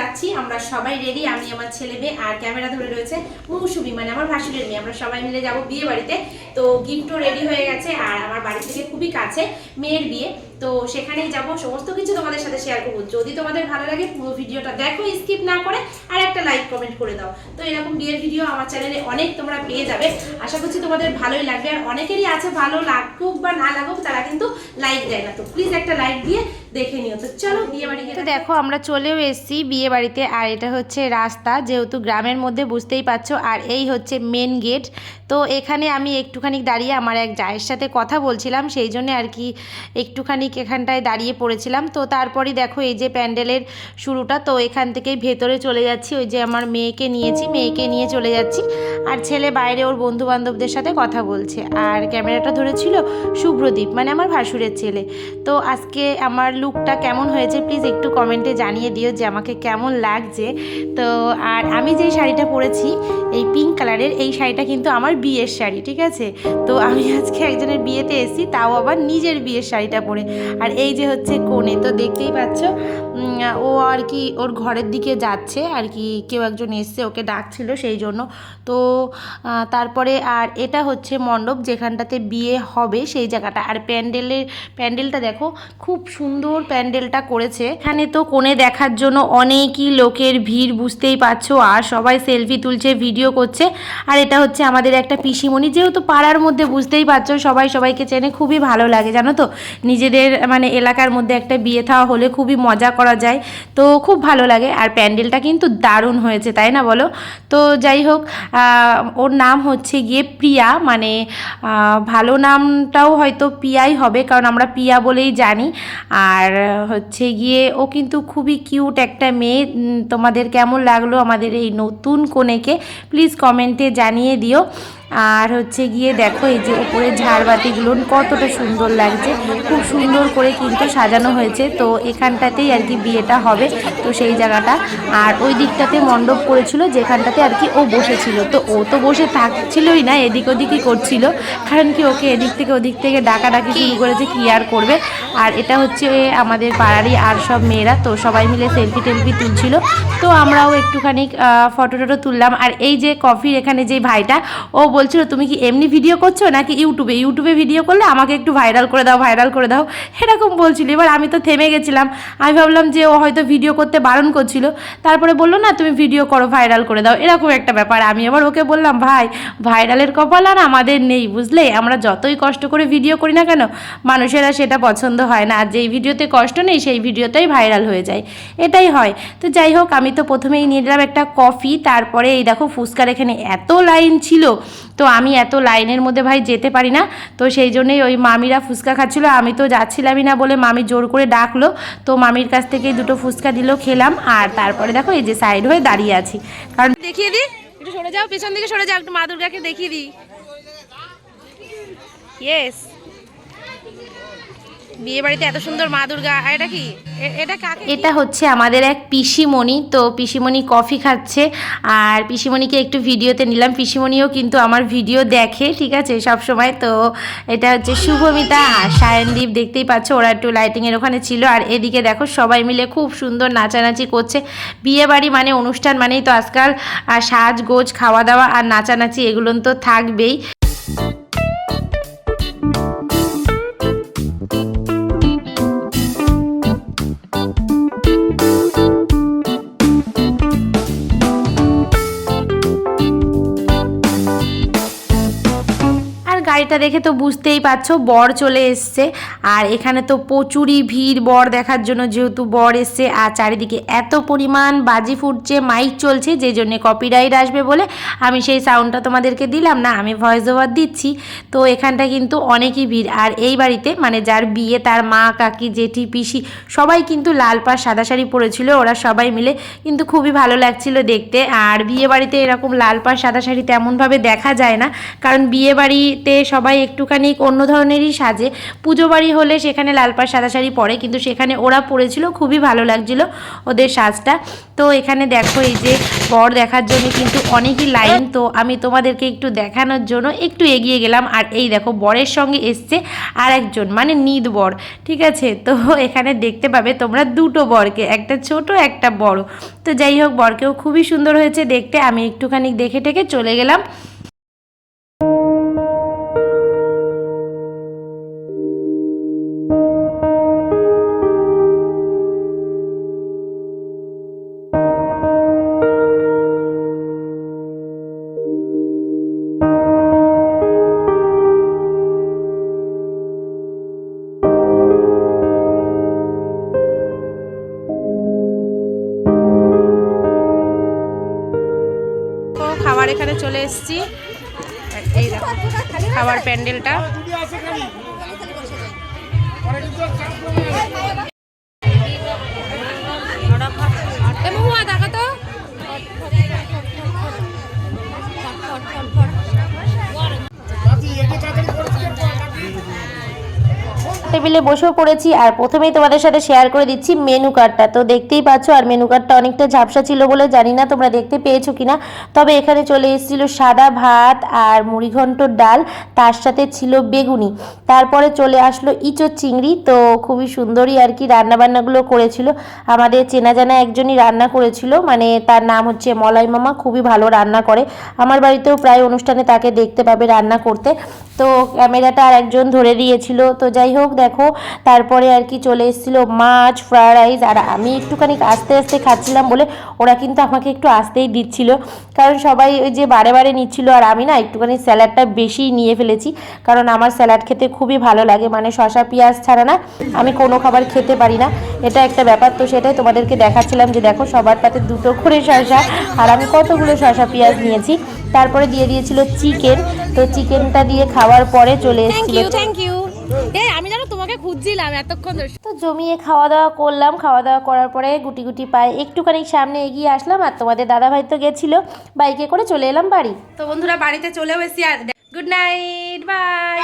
যাচ্ছি, আমরা সবাই রেডি, আমি আমার ছেলে মেয়ে আর ক্যামেরা ধরে রয়েছে মৌসুমী মানে আমার ভাসুরের মেয়ে। আমরা সবাই মিলে যাব বিয়ে বাড়িতে। তো গিফটও রেডি হয়ে গেছে আর আমার বাড়ি থেকে খুবই কাছে মেয়ের বিয়ে, তো সেখানেই যাব। সমস্ত কিছু তোমাদের সাথে শেয়ার করবো। যদি তোমাদের ভালো লাগে পুরো ভিডিওটা দেখো, স্কিপ না করে, আর একটা লাইক কমেন্ট করে দাও। তো এরকম বিয়ের ভিডিও আমার চ্যানেলে অনেক তোমরা পেয়ে যাবে, আশা করছি তোমাদের ভালোই লাগবে। আর অনেকেরই আছে ভালো লাগুক বা না লাগুক তারা কিন্তু লাইক দেয় না, তো প্লিজ একটা লাইক দিয়ে দেখে নিও। তো চলো বিয়ে বাড়ি গিয়ে দেখো আমরা চলেও এসেছি বিয়ে বাড়িতে। আর এটা হচ্ছে রাস্তা, যেহেতু গ্রামের মধ্যে বুঝতেই পারছো। আর এই হচ্ছে মেন গেট। তো এখানে আমি একটুখানি দাঁড়িয়ে আমার এক জায়ের সাথে কথা বলছিলাম, সেই জন্য আর কি একটুখানি এখানটায় দাঁড়িয়ে পড়েছিলাম। তো তারপরই দেখো এই যে প্যান্ডেলের শুরুটা, তো এখান থেকেই ভেতরে চলে যাচ্ছি। ওই যে আমার মেয়েকে নিয়েছি, মেয়েকে নিয়ে চলে যাচ্ছি। আর ছেলে বাইরে ওর বন্ধু বান্ধবদের সাথে কথা বলছে। আর ক্যামেরাটা ধরেছিল শুভ্রদীপ মানে আমার ভাসুরের ছেলে। তো আজকে আমার লুকটা কেমন হয়েছে প্লিজ একটু কমেন্টে জানিয়ে দিও যে আমাকে কেমন লাগছে। তো আর আমি যেই শাড়িটা পরেছি এই পিঙ্ক কালারের, এই শাড়িটা কিন্তু আমার বিয়ের শাড়ি, ঠিক আছে। তো আমি আজকে একজনের বিয়েতে এসেছি, তাও আবার নিজের বিয়ের শাড়িটা পরে। আর এই যে হচ্ছে কনে, তো দেখতেই পাচ্ছ ও আর কি ওর ঘরের দিকে যাচ্ছে আর কি, কেউ একজন এসছে ওকে ডাকছিল সেই জন্য। তো তারপরে আর এটা হচ্ছে মণ্ডপ যেখানটাতে বিয়ে হবে সেই জায়গাটা। আর প্যান্ডেলটা দেখো খুব সুন্দর প্যান্ডেলটা করেছে। এখানে তো কনে দেখার জন্য অনেকই লোকের ভিড় বুঝতেই পারছো, আর সবাই সেলফি তুলছে, ভিডিও করছে। আর এটা হচ্ছে আমাদের একটা পিসিমণি, যেহেতু পাড়ার মধ্যে বুঝতেই পারছো সবাই সবাইকে চেনে, খুবই ভালো লাগে জানো তো। নিজেদের মানে এলাকার মধ্যে একটা বিয়ে থাওয়া হলে খুবই মজা করা যায়, তো খুব ভালো লাগে। আর প্যান্ডেলটা কিন্তু দারুণ হয়েছে, তাই না বলো? তো যাই হোক, ওর নাম হচ্ছে গিয়ে প্রিয়া, মানে ভালো নামটাও হয়তো পিয়াই হবে, কারণ আমরা পিয়া বলেই জানি। আর হচ্ছে গিয়ে ও কিন্তু খুবই কিউট একটা মেয়ে। তোমাদের কেমন লাগলো আমাদের এই নতুন কনেকে প্লিজ কমেন্টে জানিয়ে দিও। আর হচ্ছে গিয়ে দেখো এই যে উপরে ঝাড়বাতিগুলো কতটা সুন্দর লাগছে, খুব সুন্দর করে কিন্তু সাজানো হয়েছে। তো এখানটাতেই আর কি বিয়েটা হবে, তো সেই জায়গাটা। আর ওই দিকটাতে মণ্ডপ করেছিল যেখানটাতে আর কি ও বসেছিল। তো ও তো বসে থাকছিলই না, এদিক ওদিকই করছিল, কারণ কি ওকে এদিক থেকে ওদিক থেকে ডাকাডাকি শুরু করেছে, কি আর করবে। আর এটা হচ্ছে আমাদের পাড়ারই আর সব মেয়েরা, তো সবাই মিলে সেলফি টেলফি তুলছিল। তো আমরাও একটুখানি ফটো টটো তুললাম। আর এই যে কফির এখানে যে ভাইটা, ও বলছিল তুমি কি এমনি ভিডিও করছো নাকি ইউটিউবে ভিডিও করলে আমাকে একটু ভাইরাল করে দাও এরকম বলছিল। এবার আমি তো থেমে গেছিলাম, আমি ভাবলাম যে ও হয়তো ভিডিও করতে বারণ করছিল। তারপরে বললো না তুমি ভিডিও করো, ভাইরাল করে দাও, এরকম একটা ব্যাপার। আমি আবার ওকে বললাম ভাই ভাইরালের কপাল আর আমাদের নেই, বুঝলে। আমরা যতই কষ্ট করে ভিডিও করি না কেন মানুষেরা সেটা পছন্দ হয় না, আর যেই ভিডিওতে কষ্ট নেই সেই ভিডিওতেই ভাইরাল হয়ে যায়, এটাই হয়। তো যাই হোক, আমি তো প্রথমেই নিয়ে নিলাম একটা কফি। তারপরে এই দেখো ফুচকার এখানে এত লাইন ছিল, তো আমি এত লাইনের মধ্যে ভাই যেতে পারি না। তো সেই জন্যই ওই মামিরা ফুচকা খাচ্ছিলো, আমি তো যাচ্ছিলামই না বলে মামি জোর করে ডাকলো, তো মামির কাছ থেকে দুটো ফুচকা দিল, খেলাম। আর তারপরে দেখো এই যে সাইড হয়ে দাঁড়িয়ে আছি, কারণ দেখিয়ে দিই একটু সরে যাও, পেছন দিকে সরে যাও, একটু মা দুর্গাকে দেখিয়ে দিই। ইয়েস, বিয়ে বাড়িতে এত সুন্দর মা দুর্গা। আর এটা কি, এটা হচ্ছে আমাদের এক পিসিমণি। তো পিসিমণি কফি খাচ্ছে, আর পিসিমণিকে একটু ভিডিওতে নিলাম। পিসিমণিও কিন্তু আমার ভিডিও দেখে, ঠিক আছে, সব সময়। তো এটা হচ্ছে শুভমিতা আর সায়নদীপ, দেখতেই পাচ্ছ ওরা একটু লাইটিংয়ের ওখানে ছিল। আর এদিকে দেখো সবাই মিলে খুব সুন্দর নাচানাচি করছে। বিয়ে বাড়ি মানে অনুষ্ঠান মানেই তো আজকাল সাজগোজ, খাওয়া দাওয়া আর নাচানাচি এগুলো তো থাকবেই। গাড়িটা দেখে তো বুঝতেই পারছো বর চলে এসছে। আর এখানে তো প্রচুরই ভিড় বর দেখার জন্য, যেহেতু বর এসছে। আর চারিদিকে এত পরিমাণ বাজি ফুটছে, মাইক চলছে, যে জন্যে কপিরাইট আসবে বলে আমি সেই সাউন্ডটা তোমাদেরকে দিলাম না, আমি ভয়েস ওভার দিচ্ছি। তো এখানটা কিন্তু অনেকই ভিড়। আর এই বাড়িতে মানে যার বিয়ে তার মা, কাকি, জেঠি, পিসি সবাই কিন্তু লাল পাড় সাদা শাড়ি পরেছিল, ওরা সবাই মিলে, কিন্তু খুবই ভালো লাগছিল দেখতে। আর বিয়ে বাড়িতে এরকম লাল পাড় সাদা শাড়ি তেমনভাবে দেখা যায় না, কারণ বিয়ে বাড়িতে সবাই একটুখানি অন্য ধরনেরই সাজে। পুজো বাড়ি হলে সেখানে লাল পাড় সাদা শাড়ি পরে, কিন্তু সেখানে ওরা পরেছিল, খুবই ভালো লাগছিল ওদের সাজটা। তো এখানে দেখো এই যে বর দেখার জন্য কিন্তু অনেকই লাইন, তো আমি তোমাদেরকে একটু দেখানোর জন্য একটু এগিয়ে গেলাম। আর এই দেখো বরের সঙ্গে এসছে আর একজন, মানে নিদ বর, ঠিক আছে। তো এখানে দেখতে পাবে তোমরা দুটো বরকে, একটা ছোট একটা বড়। তো যাই হোক, বরকেও খুবই সুন্দর হয়েছে দেখতে। আমি একটুখানি দেখে টেকে চলে গেলাম। খাবার এখানে চলে এসেছি, এই দেখো খাবার প্যান্ডেলটা। দেখো তো টেবিলে বসেও পড়েছি। আর প্রথমেই তোমাদের সাথে শেয়ার করে দিচ্ছি মেনু কার্ডটা। তো দেখতেই পাচ্ছ, আর মেনু কার্ডটা অনেকটা ঝাপসা ছিল বলে জানি না তোমরা দেখতে পেয়েছো কিনা। তবে এখানে চলে এসেছিল সাদা ভাত আর মুড়িঘণ্টর ডাল, তার সাথে ছিল বেগুনি। তারপরে চলে আসলো ইঁচড় চিংড়ি। তো খুবই সুন্দরই আর কি রান্নাবান্নাগুলো করেছিল। আমাদের চেনা জানা একজনই রান্না করেছিল, মানে তার নাম হচ্ছে মলাই মামা, খুবই ভালো রান্না করে। আমার বাড়িতেও প্রায় অনুষ্ঠানে তাকে দেখতে পাবে রান্না করতে। তো ক্যামেরাটা আর একজন ধরে দিয়েছিল। তো যাই হোক দেখো, তারপরে আর কি চলে এসেছিলো মাছ, ফ্রায়েড রাইস। আর আমি একটুখানি আস্তে আস্তে খাচ্ছিলাম বলে ওরা কিন্তু আমাকে একটু আস্তেই দিচ্ছিল, কারণ সবাই ওই যে বারে বারে নিচ্ছিল। আর আমি না একটুখানি স্যালাডটা বেশি নিয়ে ফেলেছি, কারণ আমার স্যালাড খেতে খুবই ভালো লাগে, মানে শসা পেঁয়াজ ছাড়া না আমি কোনো খাবার খেতে পারি না, এটা একটা ব্যাপার। তো সেটাই তোমাদেরকে দেখাচ্ছিলাম যে দেখো সবার পাতে দুটো করে শসা, আর আমি কতগুলো শসা পেঁয়াজ নিয়েছি। তারপরে দিয়ে দিয়েছিল চিকেন। তো চিকেনটা দিয়ে খাওয়ার পরে চলে এসেছিল, থ্যাংক ইউ। আমি জানো তোমাকে খুঁজছিলাম এতক্ষণ ধরে। তো জমিয়ে খাওয়া দাওয়া করলাম। খাওয়া দাওয়া করার পরে গুটি গুটি পায়ে একটুখানি সামনে এগিয়ে আসলাম। আর তোমাদের দাদাভাই তো গেছিল, বাইকে করে চলে এলাম বাড়ি। তো বন্ধুরা বাড়িতে চলেও এসেছি। আর গুড নাইট, বাই।